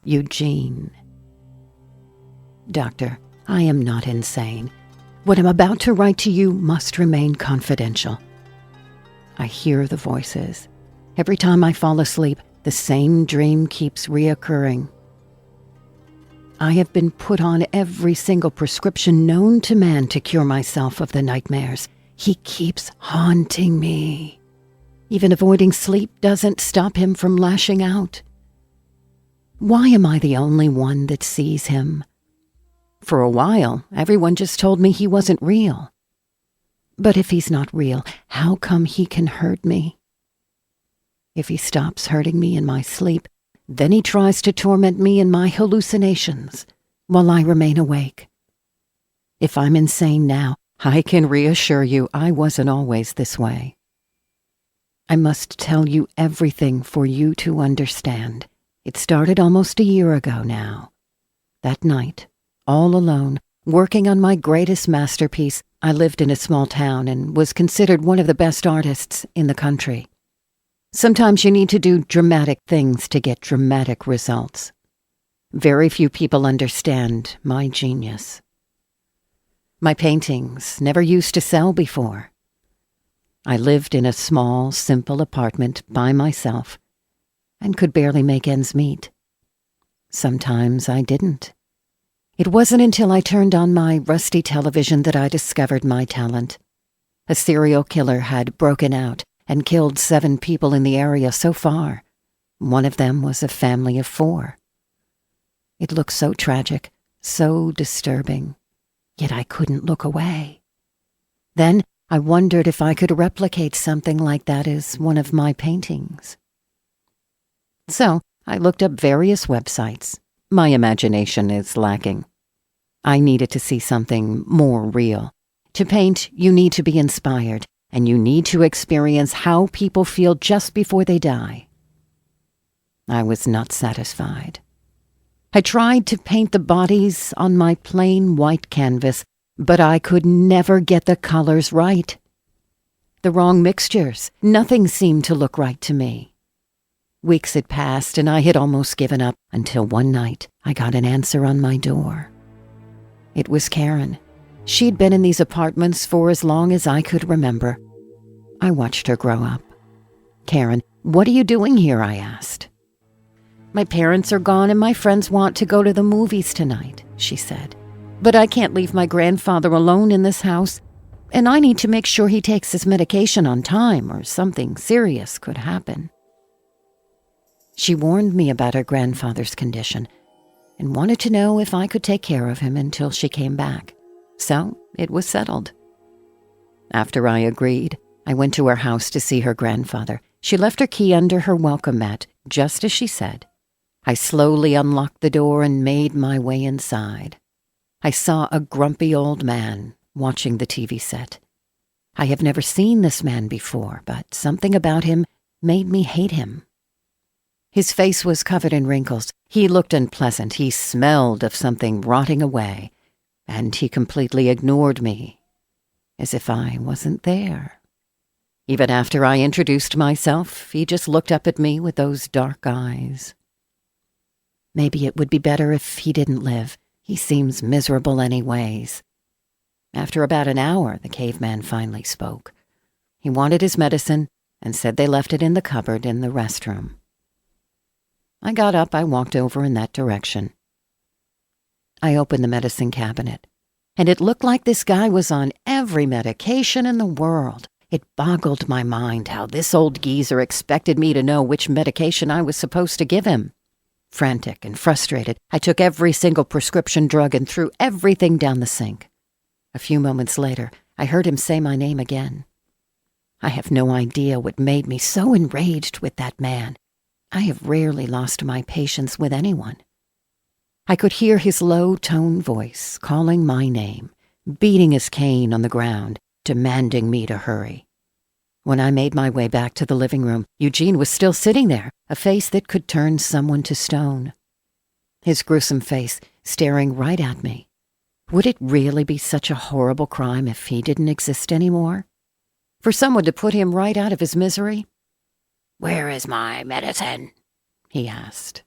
Eugene. Doctor, I am not insane. What I'm about to write to you must remain confidential. I hear the voices. Every time I fall asleep, the same dream keeps reoccurring. I have been put on every single prescription known to man to cure myself of the nightmares. He keeps haunting me. Even avoiding sleep doesn't stop him from lashing out. Why am I the only one that sees him? For a while, everyone just told me he wasn't real. But if he's not real, how come he can hurt me? If he stops hurting me in my sleep, then he tries to torment me in my hallucinations while I remain awake. If I'm insane now, I can reassure you I wasn't always this way. I must tell you everything for you to understand. It started almost a year ago now. That night, all alone, working on my greatest masterpiece, I lived in a small town and was considered one of the best artists in the country. Sometimes you need to do dramatic things to get dramatic results. Very few people understand my genius. My paintings never used to sell before. I lived in a small, simple apartment by myself and could barely make ends meet. Sometimes I didn't. It wasn't until I turned on my rusty television that I discovered my talent. A serial killer had broken out and killed 7 people in the area so far. One of them was a family of 4. It looked so tragic, so disturbing, yet I couldn't look away. Then I wondered if I could replicate something like that as one of my paintings. So I looked up various websites. My imagination is lacking. I needed to see something more real. To paint, you need to be inspired, and you need to experience how people feel just before they die. I was not satisfied. I tried to paint the bodies on my plain white canvas, but I could never get the colors right. The wrong mixtures. Nothing seemed to look right to me. Weeks had passed, and I had almost given up until one night I got an answer on my door. It was Karen. She'd been in these apartments for as long as I could remember. I watched her grow up. "Karen, what are you doing here?" I asked. "My parents are gone and my friends want to go to the movies tonight," she said. "But I can't leave my grandfather alone in this house, and I need to make sure he takes his medication on time or something serious could happen." She warned me about her grandfather's condition and wanted to know if I could take care of him until she came back. So it was settled. After I agreed, I went to her house to see her grandfather. She left her key under her welcome mat, just as she said. I slowly unlocked the door and made my way inside. I saw a grumpy old man watching the TV set. I have never seen this man before, but something about him made me hate him. His face was covered in wrinkles. He looked unpleasant. He smelled of something rotting away, and he completely ignored me, as if I wasn't there. Even after I introduced myself, he just looked up at me with those dark eyes. Maybe it would be better if he didn't live. He seems miserable anyways. After about an hour, the caveman finally spoke. He wanted his medicine and said they left it in the cupboard in the restroom. I got up, I walked over in that direction. I opened the medicine cabinet, and it looked like this guy was on every medication in the world. It boggled my mind how this old geezer expected me to know which medication I was supposed to give him. Frantic and frustrated, I took every single prescription drug and threw everything down the sink. A few moments later, I heard him say my name again. I have no idea what made me so enraged with that man. I have rarely lost my patience with anyone. I could hear his low-toned voice calling my name, beating his cane on the ground, demanding me to hurry. When I made my way back to the living room, Eugene was still sitting there, a face that could turn someone to stone. His gruesome face staring right at me. Would it really be such a horrible crime if he didn't exist anymore? For someone to put him right out of his misery? "Where is my medicine?" he asked.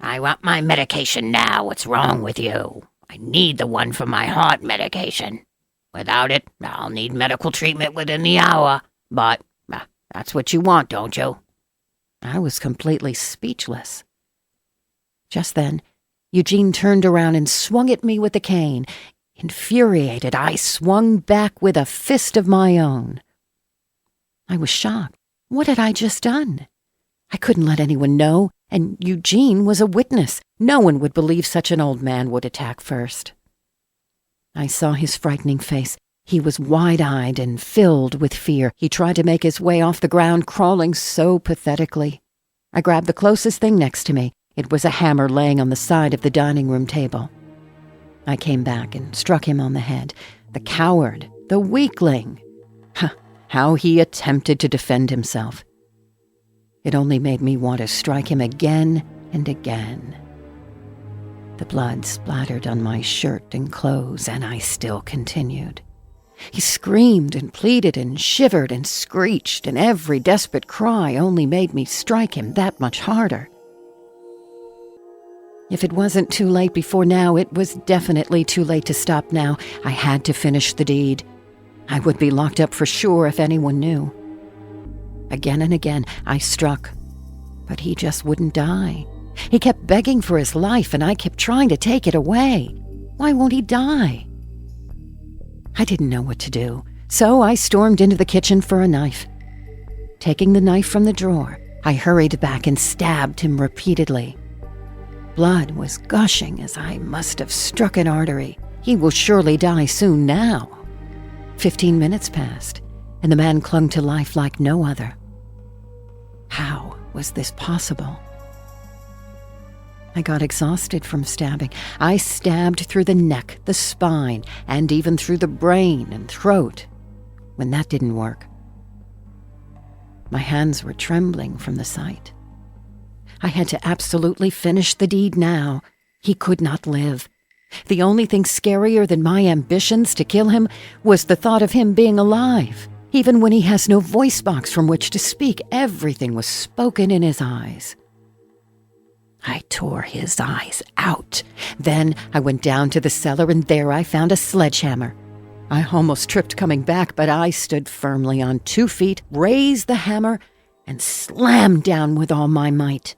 I want my medication now. What's wrong with you? I need the one for my heart medication. Without it, I'll need medical treatment within the hour. But that's what you want, don't you?" I was completely speechless. Just then, Eugene turned around and swung at me with the cane. Infuriated, I swung back with a fist of my own. I was shocked. What had I just done? I couldn't let anyone know, and Eugene was a witness. No one would believe such an old man would attack first. I saw his frightening face. He was wide-eyed and filled with fear. He tried to make his way off the ground, crawling so pathetically. I grabbed the closest thing next to me. It was a hammer laying on the side of the dining room table. I came back and struck him on the head. The coward, the weakling. How he attempted to defend himself. It only made me want to strike him again and again. The blood splattered on my shirt and clothes, and I still continued. He screamed and pleaded and shivered and screeched, and every desperate cry only made me strike him that much harder. If it wasn't too late before now, it was definitely too late to stop now. I had to finish the deed. I would be locked up for sure if anyone knew. Again and again, I struck, but he just wouldn't die. He kept begging for his life, and I kept trying to take it away. Why won't he die? I didn't know what to do, so I stormed into the kitchen for a knife. Taking the knife from the drawer, I hurried back and stabbed him repeatedly. Blood was gushing as I must have struck an artery. He will surely die soon now. 15 minutes passed, and the man clung to life like no other. How was this possible? I got exhausted from stabbing. I stabbed through the neck, the spine, and even through the brain and throat. When that didn't work, my hands were trembling from the sight. I had to absolutely finish the deed now. He could not live. The only thing scarier than my ambitions to kill him was the thought of him being alive. Even when he has no voice box from which to speak, everything was spoken in his eyes. I tore his eyes out. Then I went down to the cellar, and there I found a sledgehammer. I almost tripped coming back, but I stood firmly on 2 feet, raised the hammer, and slammed down with all my might.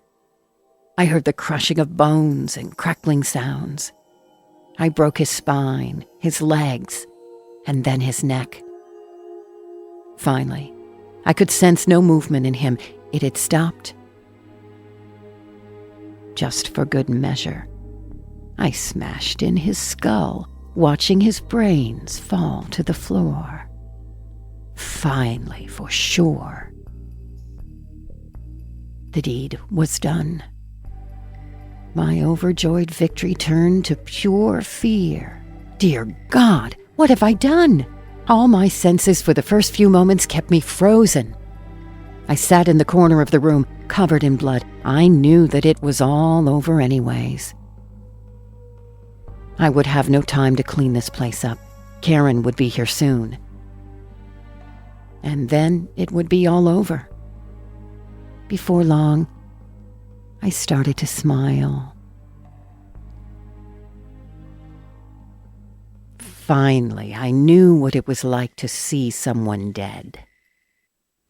I heard the crushing of bones and crackling sounds. I broke his spine, his legs, and then his neck. Finally, I could sense no movement in him. It had stopped. Just for good measure, I smashed in his skull, watching his brains fall to the floor. Finally, for sure. The deed was done. My overjoyed victory turned to pure fear. Dear God, what have I done? All my senses for the first few moments kept me frozen. I sat in the corner of the room, covered in blood. I knew that it was all over anyways. I would have no time to clean this place up. Karen would be here soon. And then it would be all over. Before long, I started to smile. Finally, I knew what it was like to see someone dead.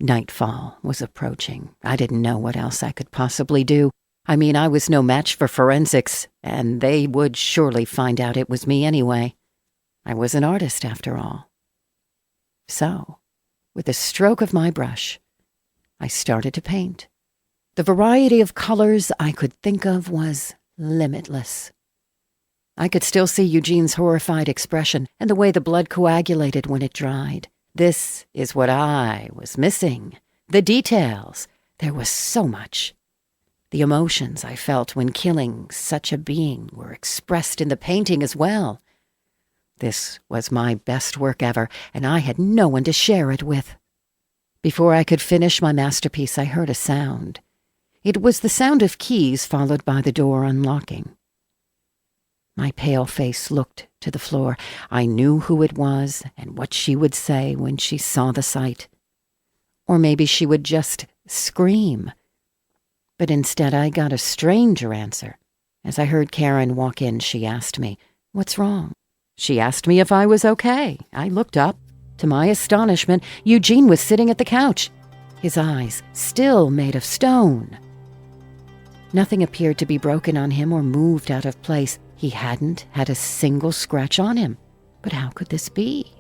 Nightfall was approaching. I didn't know what else I could possibly do. I mean, I was no match for forensics, and they would surely find out it was me anyway. I was an artist, after all. So, with a stroke of my brush, I started to paint. The variety of colors I could think of was limitless. I could still see Eugene's horrified expression and the way the blood coagulated when it dried. This is what I was missing. The details. There was so much. The emotions I felt when killing such a being were expressed in the painting as well. This was my best work ever, and I had no one to share it with. Before I could finish my masterpiece, I heard a sound. It was the sound of keys followed by the door unlocking. My pale face looked to the floor. I knew who it was and what she would say when she saw the sight. Or maybe she would just scream. But instead I got a stranger answer. As I heard Karen walk in, she asked me, "What's wrong?" She asked me if I was okay. I looked up. To my astonishment, Eugene was sitting at the couch, his eyes still made of stone. Nothing appeared to be broken on him or moved out of place. He hadn't had a single scratch on him. But how could this be?